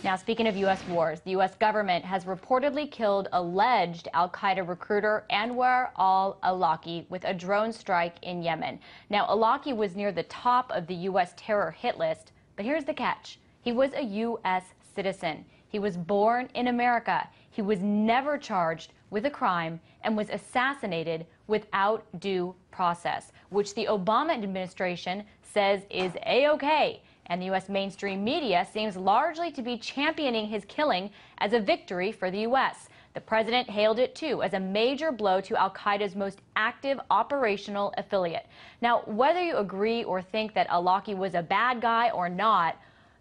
Now, speaking of U.S. wars, the U.S. government has reportedly killed alleged al-Qaeda recruiter Anwar al-Awlaki with a drone strike in Yemen. Now, Awlaki was near the top of the U.S. terror hit list, but here's the catch. He was a U.S. citizen. He was born in America. He was never charged with a crime and was assassinated without due process, which the Obama administration says is A-OK. And the U.S. mainstream media seems largely to be championing his killing as a victory for the U.S. The president hailed it, too, as a major blow to al-Qaeda's most active operational affiliate. Now, whether you agree or think that Awlaki was a bad guy or not,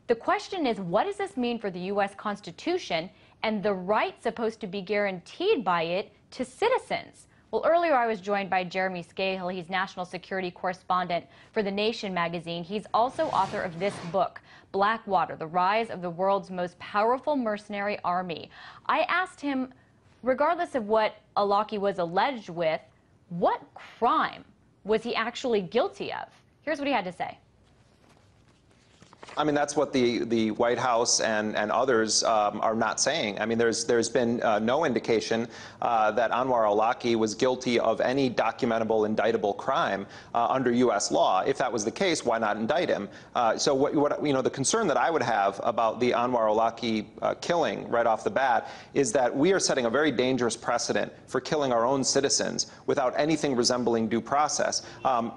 the question is, what does this mean for the U.S. Constitution and the rights supposed to be guaranteed by it to citizens? Well, earlier I was joined by Jeremy Scahill. He's national security correspondent for The Nation magazine. He's also author of this book, Blackwater, The Rise of the World's Most Powerful Mercenary Army. I asked him, regardless of what Awlaki was alleged with, what crime was he actually guilty of? Here's what he had to say. I mean, that's what the White House and others are not saying. I mean, there's been no indication that Anwar al-Awlaki was guilty of any documentable, indictable crime under U.S. law. If that was the case, why not indict him? So the concern that I would have about the Anwar al-Awlaki killing right off the bat is that we are setting a very dangerous precedent for killing our own citizens without anything resembling due process.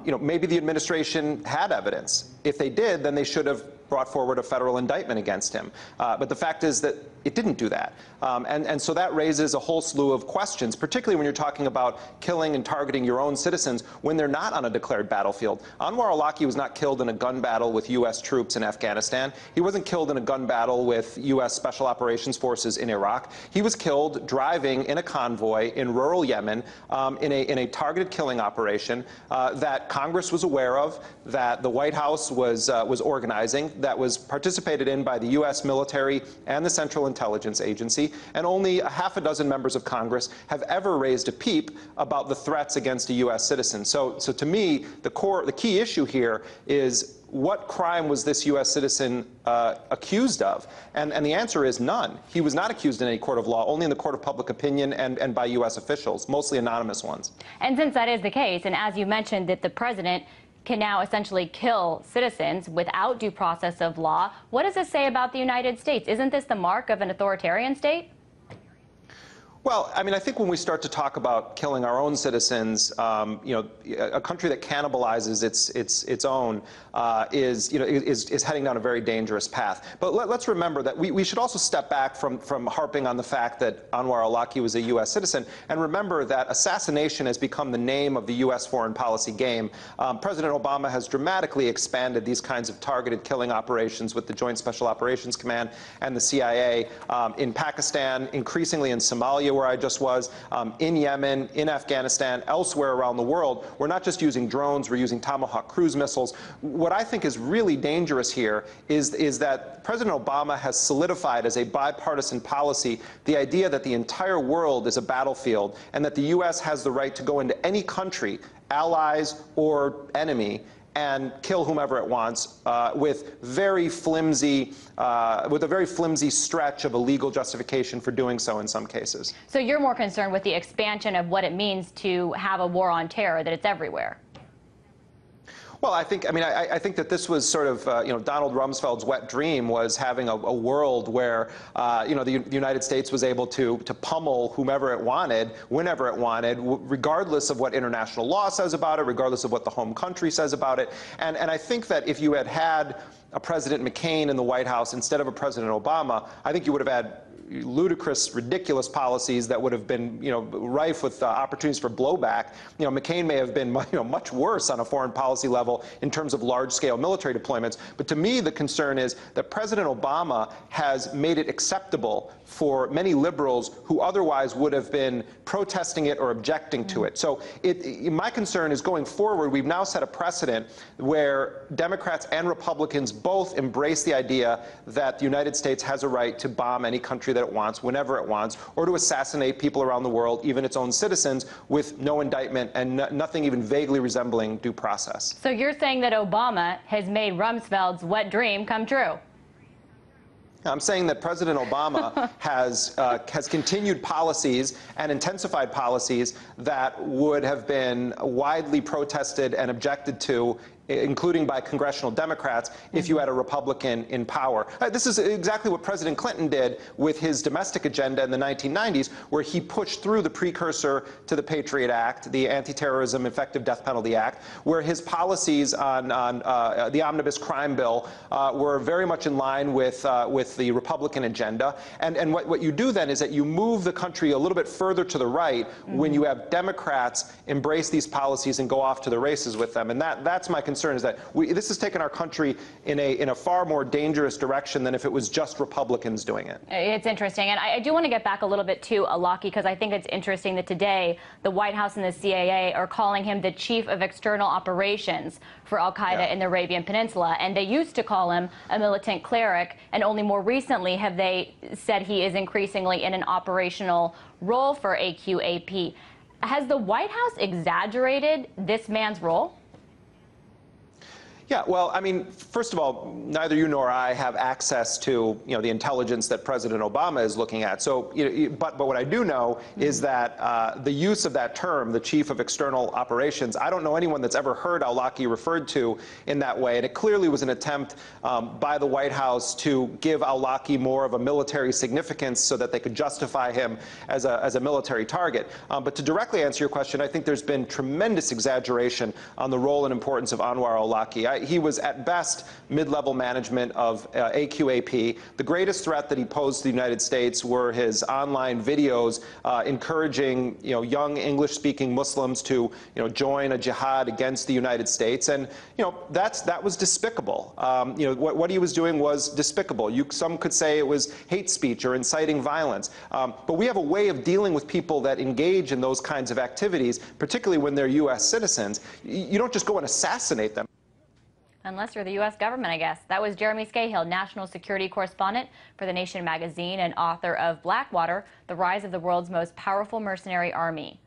Maybe the administration had evidence. If they did, then they should have brought forward a federal indictment against him. But the fact is that it didn't do that. And so that raises a whole slew of questions, particularly when you're talking about killing and targeting your own citizens when they're not on a declared battlefield. Anwar al-Awlaki was not killed in a gun battle with U.S. troops in Afghanistan. He wasn't killed in a gun battle with U.S. Special Operations Forces in Iraq. He was killed driving in a convoy in rural Yemen in a targeted killing operation that Congress was aware of, that the White House was organizing, that was participated in by the U.S. military and the Central Intelligence Agency, and only a half a dozen members of Congress have ever raised a peep about the threats against a U.S. citizen. So to me, the key issue here is what crime was this U.S. citizen accused of? And the answer is none. He was not accused in any court of law, only in the court of public opinion and by U.S. officials, mostly anonymous ones. And since that is the case, and as you mentioned that the president can now essentially kill citizens without due process of law, what does this say about the United States? Isn't this the mark of an authoritarian state? Well, I mean, I think when we start to talk about killing our own citizens, a country that cannibalizes its own is heading down a very dangerous path. But let's remember that we should also step back from harping on the fact that Anwar al-Awlaki was a U.S. citizen, and remember that assassination has become the name of the U.S. foreign policy game. President Obama has dramatically expanded these kinds of targeted killing operations with the Joint Special Operations Command and the CIA in Pakistan, increasingly in Somalia, where I just was, in Yemen, in Afghanistan, elsewhere around the world. We're not just using drones, we're using Tomahawk cruise missiles. What I think is really dangerous here is that President Obama has solidified as a bipartisan policy the idea that the entire world is a battlefield and that the U.S. has the right to go into any country, allies or enemy, and kill whomever it wants with a very flimsy stretch of a legal justification for doing so in some cases. So you're more concerned with the expansion of what it means to have a war on terror, that it's everywhere? Well, I think that this was sort of, Donald Rumsfeld's wet dream was having a world where, the United States was able to pummel whomever it wanted, whenever it wanted, regardless of what international law says about it, regardless of what the home country says about it. And I think that if you had a President McCain in the White House instead of a President Obama, I think you would have had ludicrous, ridiculous policies that would have been, rife with opportunities for blowback. McCain may have been, much worse on a foreign policy level in terms of large-scale military deployments. But to me, the concern is that President Obama has made it acceptable for many liberals who otherwise would have been protesting it or objecting to it. So my concern is going forward, we've now set a precedent where Democrats and Republicans both embrace the idea that the United States has a right to bomb any country that it wants, whenever it wants, or to assassinate people around the world, even its own citizens, with no indictment and nothing even vaguely resembling due process. So you're saying that Obama has made Rumsfeld's wet dream come true? I'm saying that President Obama has continued policies and intensified policies that would have been widely protested and objected to, including by congressional Democrats, if you had a Republican in power. This is exactly what President Clinton did with his domestic agenda in the 1990s, where he pushed through the precursor to the Patriot Act, the Anti-Terrorism Effective Death Penalty Act, where his policies on the omnibus crime bill were very much in line with the Republican agenda. And what you do then is that you move the country a little bit further to the right when you have Democrats embrace these policies and go off to the races with them. And that's my concern, is that this has taken our country in a far more dangerous direction than if it was just Republicans doing it. It's interesting. And I do want to get back a little bit to Al-Awlaki, because I think it's interesting that today the White House and the CIA are calling him the chief of external operations for al-Qaeda in the Arabian Peninsula. And they used to call him a militant cleric, and only more recently have they said he is increasingly in an operational role for AQAP. Has the White House exaggerated this man's role? Yeah, well, I mean, first of all, neither you nor I have access to, the intelligence that President Obama is looking at. So, but what I do know is that the use of that term, the chief of external operations, I don't know anyone that's ever heard Al-Awlaki referred to in that way. And it clearly was an attempt by the White House to give Al-Awlaki more of a military significance so that they could justify him as a military target. But to directly answer your question, I think there's been tremendous exaggeration on the role and importance of Anwar Al-Awlaki. He was at best mid-level management of AQAP. The greatest threat that he posed to the United States were his online videos encouraging young English-speaking Muslims to join a jihad against the United States, and that was despicable. What he was doing was despicable. Some could say it was hate speech or inciting violence, but we have a way of dealing with people that engage in those kinds of activities, particularly when they're U.S. citizens. You don't just go and assassinate them. Unless you're the U.S. government, I guess. That was Jeremy Scahill, national security correspondent for The Nation magazine and author of Blackwater, The Rise of the World's Most Powerful Mercenary Army.